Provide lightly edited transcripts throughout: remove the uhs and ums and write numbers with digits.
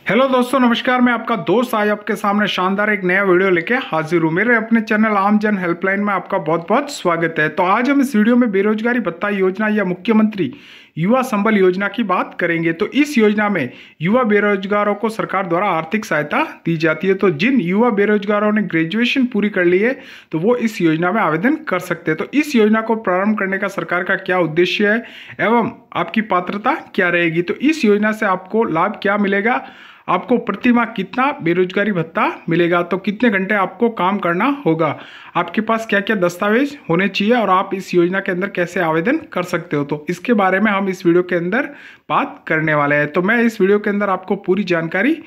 Hello दोस्तों, नमस्कार। मैं आपका दोस्त आज आपके सामने शानदार एक नया वीडियो लेके हाजिर हूँ। मेरे अपने चैनल आम जन हेल्पलाइन में आपका बहुत बहुत स्वागत है। तो आज हम इस वीडियो में बेरोजगारी भत्ता योजना या मुख्यमंत्री युवा संबल योजना की बात करेंगे। तो इस योजना में युवा बेरोजगारों को सरकार द्वारा आर्थिक सहायता दी जाती है। तो जिन युवा बेरोजगारों ने ग्रेजुएशन पूरी कर ली है तो वो इस योजना में आवेदन कर सकते हैं। तो इस योजना को प्रारंभ करने का सरकार का क्या उद्देश्य है एवं आपकी पात्रता क्या रहेगी, तो इस योजना से आपको लाभ क्या मिलेगा, आपको प्रति माह कितना बेरोजगारी भत्ता मिलेगा, तो कितने घंटे आपको काम करना होगा, आपके पास क्या क्या दस्तावेज होने चाहिए और आप इस योजना के अंदर कैसे आवेदन कर सकते हो, तो इसके बारे में हम इस वीडियो के अंदर बात करने वाले हैं। तो मैं इस वीडियो के अंदर आपको पूरी जानकारी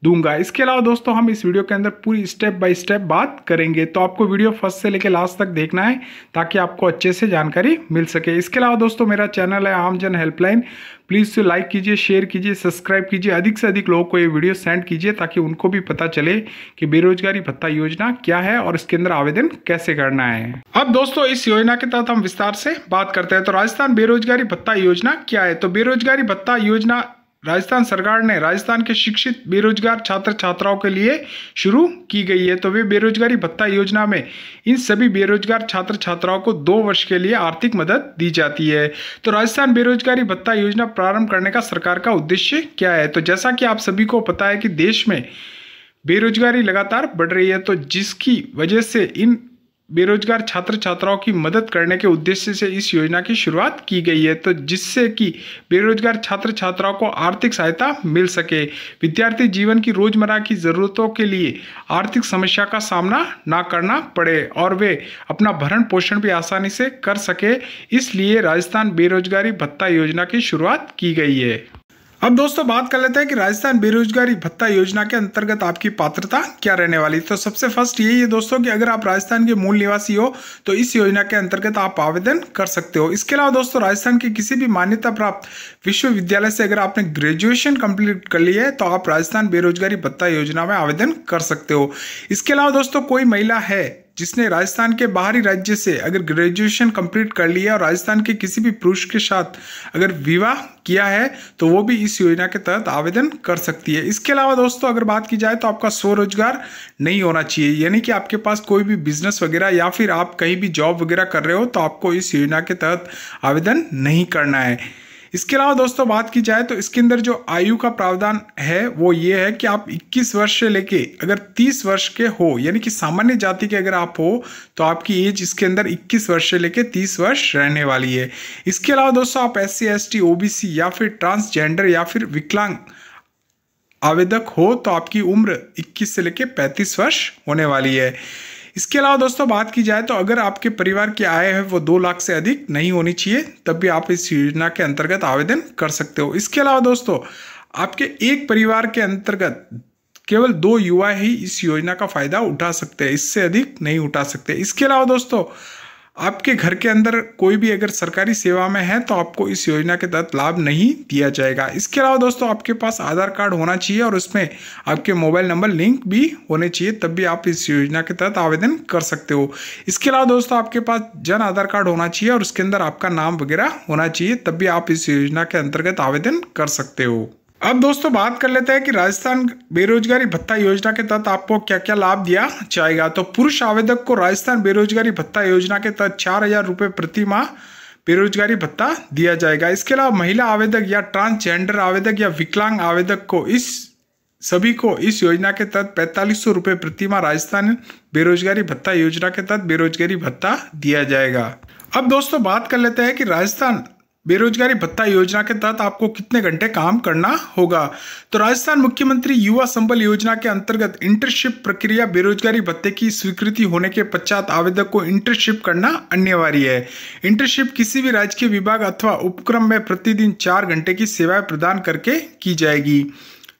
दूंगा। इसके अलावा दोस्तों हम इस वीडियो के अंदर पूरी स्टेप बाय स्टेप बात करेंगे, तो आपको वीडियो फर्स्ट से लेकर लास्ट तक देखना है ताकि आपको अच्छे से जानकारी मिल सके। इसके अलावा दोस्तों मेरा चैनल है आम जन हेल्पलाइन, प्लीज़ लाइक कीजिए, शेयर कीजिए, सब्सक्राइब कीजिए, अधिक से अधिक लोगों को ये वीडियो सेंड कीजिए ताकि उनको भी पता चले कि बेरोजगारी भत्ता योजना क्या है और इसके अंदर आवेदन कैसे करना है। अब दोस्तों इस योजना के तहत हम विस्तार से बात करते हैं। तो राजस्थान बेरोजगारी भत्ता योजना क्या है? तो बेरोजगारी भत्ता योजना राजस्थान सरकार ने राजस्थान के शिक्षित बेरोजगार छात्र छात्राओं के लिए शुरू की गई है। तो वे बेरोजगारी भत्ता योजना में इन सभी बेरोजगार छात्र छात्राओं को 2 वर्ष के लिए आर्थिक मदद दी जाती है। तो राजस्थान बेरोजगारी भत्ता योजना प्रारंभ करने का सरकार का उद्देश्य क्या है? तो जैसा कि आप सभी को पता है कि देश में बेरोजगारी लगातार बढ़ रही है, तो जिसकी वजह से इन बेरोजगार छात्र छात्राओं की मदद करने के उद्देश्य से इस योजना की शुरुआत की गई है। तो जिससे कि बेरोजगार छात्र छात्राओं को आर्थिक सहायता मिल सके, विद्यार्थी जीवन की रोजमर्रा की जरूरतों के लिए आर्थिक समस्या का सामना ना करना पड़े और वे अपना भरण पोषण भी आसानी से कर सके, इसलिए राजस्थान बेरोजगारी भत्ता योजना की शुरुआत की गई है। अब दोस्तों बात कर लेते हैं कि राजस्थान बेरोजगारी भत्ता योजना के अंतर्गत आपकी पात्रता क्या रहने वाली। तो सबसे फर्स्ट यही है दोस्तों कि अगर आप राजस्थान के मूल निवासी हो तो इस योजना के अंतर्गत आप आवेदन कर सकते हो। इसके अलावा दोस्तों राजस्थान के किसी भी मान्यता प्राप्त विश्वविद्यालय से अगर आपने ग्रेजुएशन कंप्लीट कर ली है तो आप राजस्थान बेरोजगारी भत्ता योजना में आवेदन कर सकते हो। इसके अलावा दोस्तों कोई महिला है जिसने राजस्थान के बाहरी राज्य से अगर ग्रेजुएशन कंप्लीट कर लिया और राजस्थान के किसी भी पुरुष के साथ अगर विवाह किया है तो वो भी इस योजना के तहत आवेदन कर सकती है। इसके अलावा दोस्तों अगर बात की जाए तो आपका स्वरोजगार नहीं होना चाहिए, यानी कि आपके पास कोई भी बिजनेस वगैरह या फिर आप कहीं भी जॉब वगैरह कर रहे हो तो आपको इस योजना के तहत आवेदन नहीं करना है। इसके अलावा दोस्तों बात की जाए तो इसके अंदर जो आयु का प्रावधान है वो ये है कि आप 21 वर्ष से लेके अगर 30 वर्ष के हो, यानी कि सामान्य जाति के अगर आप हो तो आपकी एज इसके अंदर 21 वर्ष से लेके 30 वर्ष रहने वाली है। इसके अलावा दोस्तों आप SC ST OBC या फिर ट्रांसजेंडर या फिर विकलांग आवेदक हो तो आपकी उम्र 21 से लेके 35 वर्ष होने वाली है। इसके अलावा दोस्तों बात की जाए तो अगर आपके परिवार की आय है वो 2 लाख से अधिक नहीं होनी चाहिए तब भी आप इस योजना के अंतर्गत आवेदन कर सकते हो। इसके अलावा दोस्तों आपके एक परिवार के अंतर्गत केवल 2 युवा ही इस योजना का फायदा उठा सकते हैं, इससे अधिक नहीं उठा सकते। इसके अलावा दोस्तों आपके घर के अंदर कोई भी अगर सरकारी सेवा में है तो आपको इस योजना के तहत लाभ नहीं दिया जाएगा। इसके अलावा दोस्तों आपके पास आधार कार्ड होना चाहिए और उसमें आपके मोबाइल नंबर लिंक भी होने चाहिए, तब भी आप इस योजना के तहत आवेदन कर सकते हो। इसके अलावा दोस्तों आपके पास जन आधार कार्ड होना चाहिए और उसके अंदर आपका नाम वगैरह होना चाहिए, तब भी आप इस योजना के अंतर्गत आवेदन कर सकते हो। अब दोस्तों बात कर लेते हैं कि राजस्थान बेरोजगारी भत्ता योजना के तहत आपको क्या क्या लाभ दिया जाएगा। तो पुरुष आवेदक को राजस्थान बेरोजगारी भत्ता योजना के तहत 4,000 रुपये प्रति माह बेरोजगारी भत्ता दिया जाएगा। इसके अलावा महिला आवेदक या ट्रांसजेंडर आवेदक या विकलांग आवेदक को सभी को इस योजना के तहत 4500 रुपये प्रति माह राजस्थान बेरोजगारी भत्ता योजना के तहत बेरोजगारी भत्ता दिया जाएगा। अब दोस्तों बात कर लेते हैं कि राजस्थान बेरोजगारी भत्ता योजना के तहत आपको कितने घंटे काम करना होगा। तो राजस्थान मुख्यमंत्री युवा संबल योजना के अंतर्गत इंटर्नशिप प्रक्रिया बेरोजगारी भत्ते की स्वीकृति होने के पश्चात आवेदक को इंटर्नशिप करना अनिवार्य है। इंटर्नशिप किसी भी राजकीय विभाग अथवा उपक्रम में प्रतिदिन 4 घंटे की सेवाएं प्रदान करके की जाएगी।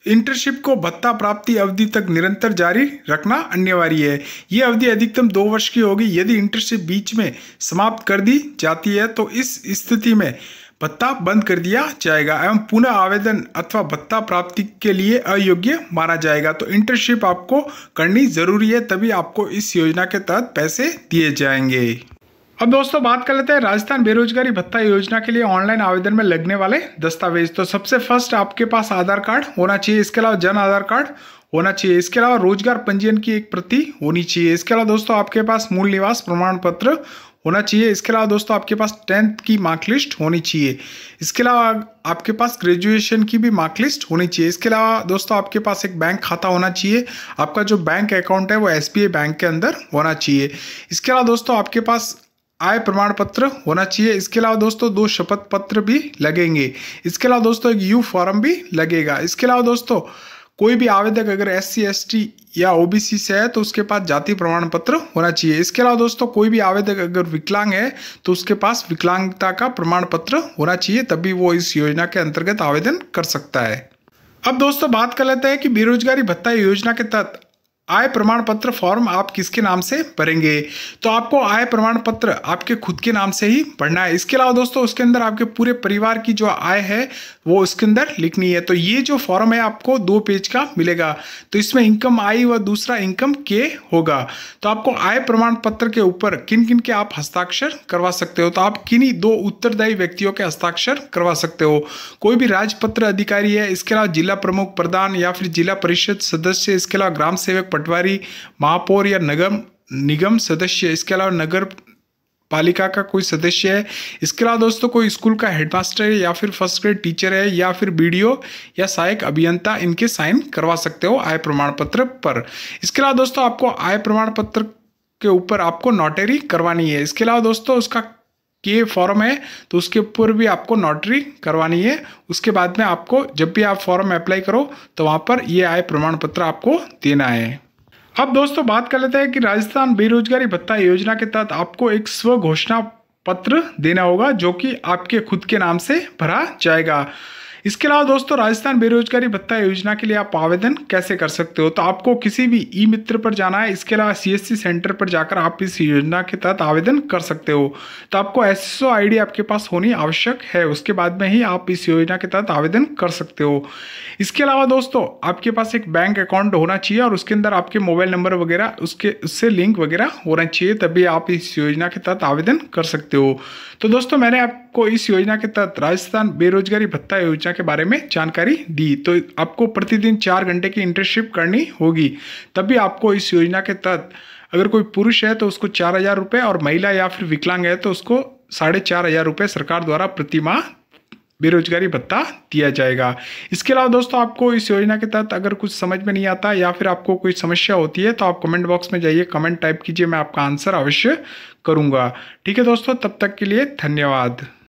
इंटर्नशिप को भत्ता प्राप्ति अवधि तक निरंतर जारी रखना अनिवार्य है। ये अवधि अधिकतम 2 वर्ष की होगी। यदि इंटर्नशिप बीच में समाप्त कर दी जाती है तो इस स्थिति में भत्ता बंद कर दिया जाएगा एवं पुनः आवेदन अथवा भत्ता प्राप्ति के लिए अयोग्य माना जाएगा। तो इंटर्नशिप आपको करनी जरूरी है, तभी आपको इस योजना के तहत पैसे दिए जाएंगे। अब दोस्तों बात कर लेते हैं राजस्थान बेरोजगारी भत्ता योजना के लिए ऑनलाइन आवेदन में लगने वाले दस्तावेज। तो सबसे फर्स्ट आपके पास आधार कार्ड होना चाहिए, इसके अलावा जन आधार कार्ड होना चाहिए, इसके अलावा रोजगार पंजीयन की एक प्रति होनी चाहिए, इसके अलावा दोस्तों आपके पास मूल निवास प्रमाण पत्र होना चाहिए, इसके अलावा दोस्तों आपके पास 10th की मार्कलिस्ट होनी चाहिए, इसके अलावा आपके पास ग्रेजुएशन की भी मार्कलिस्ट होनी चाहिए, इसके अलावा दोस्तों आपके पास एक बैंक खाता होना चाहिए, आपका जो बैंक अकाउंट है वो SBI बैंक के अंदर होना चाहिए, इसके अलावा दोस्तों आपके पास आय प्रमाण पत्र होना चाहिए, इसके अलावा दोस्तों 2 शपथ पत्र भी लगेंगे, इसके अलावा दोस्तों एक यू फॉर्म भी लगेगा, इसके अलावा दोस्तों कोई भी आवेदक अगर SC ST या OBC से है तो उसके पास जाति प्रमाण पत्र होना चाहिए, इसके अलावा दोस्तों कोई भी आवेदक अगर विकलांग है तो उसके पास विकलांगता का प्रमाण पत्र होना चाहिए, तभी वो इस योजना के अंतर्गत आवेदन कर सकता है। अब दोस्तों बात कर लेते हैं कि बेरोजगारी भत्ता योजना के तहत आय प्रमाण पत्र फॉर्म आप किसके नाम से भरेंगे। तो आपको आय प्रमाण पत्र आपके खुद के नाम से ही भरना है, इसके अलावा दोस्तों उसके अंदर आपके पूरे परिवार की जो आय है वो उसके अंदर लिखनी है। तो ये जो फॉर्म है आपको 2 पेज का मिलेगा, तो इसमें इनकम आई व दूसरा इनकम के होगा। तो आपको आय प्रमाण पत्र के ऊपर किन किन के आप हस्ताक्षर करवा सकते हो, तो आप किन्हीं 2 उत्तरदायी व्यक्तियों के हस्ताक्षर करवा सकते हो, कोई भी राजपत्र अधिकारी है, इसके अलावा जिला प्रमुख, प्रधान या फिर जिला परिषद सदस्य, इसके अलावा ग्राम सेवक, पटवारी, महापौर या निगम सदस्य, इसके अलावा नगर पालिका का कोई सदस्य है, इसके अलावा दोस्तों कोई स्कूल का हेडमास्टर है या फिर फर्स्ट ग्रेड टीचर है या फिर BDO या सहायक अभियंता, इनके साइन करवा सकते हो आय प्रमाण पत्र पर। इसके अलावा दोस्तों आपको आय प्रमाण पत्र के ऊपर आपको नोटरी करवानी है, इसके अलावा दोस्तों उसका के फॉर्म है तो उसके ऊपर भी आपको नोटरी करवानी है। उसके बाद में आपको जब भी आप फॉर्म अप्लाई करो तो वहाँ पर ये आय प्रमाण पत्र आपको देना है। अब दोस्तों बात कर लेते हैं कि राजस्थान बेरोजगारी भत्ता योजना के तहत आपको एक स्व घोषणा पत्र देना होगा जो कि आपके खुद के नाम से भरा जाएगा। इसके अलावा दोस्तों राजस्थान बेरोजगारी भत्ता योजना के लिए आप आवेदन कैसे कर सकते हो, तो आपको किसी भी ई मित्र पर जाना है, इसके अलावा CSC सेंटर पर जाकर आप इस योजना के तहत आवेदन कर सकते हो। तो आपको SSO ID आपके पास होनी आवश्यक है, उसके बाद में ही आप इस योजना के तहत आवेदन कर सकते हो। इसके अलावा दोस्तों आपके पास एक बैंक अकाउंट होना चाहिए और उसके अंदर आपके मोबाइल नंबर वगैरह उससे लिंक वगैरह होना चाहिए, तभी आप इस योजना के तहत आवेदन कर सकते हो। तो दोस्तों मैंने आपको इस योजना के तहत राजस्थान बेरोजगारी भत्ता योजना के बारे में जानकारी दी। तो आपको प्रतिदिन 4 घंटे की इंटर्नशिप करनी होगी, तभी आपको इस योजना के तहत अगर कोई पुरुष है तो उसको 4,000 रुपये और महिला या फिर विकलांग है तो उसको 4,500 रुपये सरकार द्वारा प्रति माह बेरोजगारी भत्ता दिया जाएगा। इसके अलावा दोस्तों आपको इस योजना के तहत अगर कुछ समझ में नहीं आता या फिर आपको कोई समस्या होती है तो आप कमेंट बॉक्स में जाइए, कमेंट टाइप कीजिए, मैं आपका आंसर अवश्य करूंगा। ठीक है दोस्तों, तब तक के लिए धन्यवाद।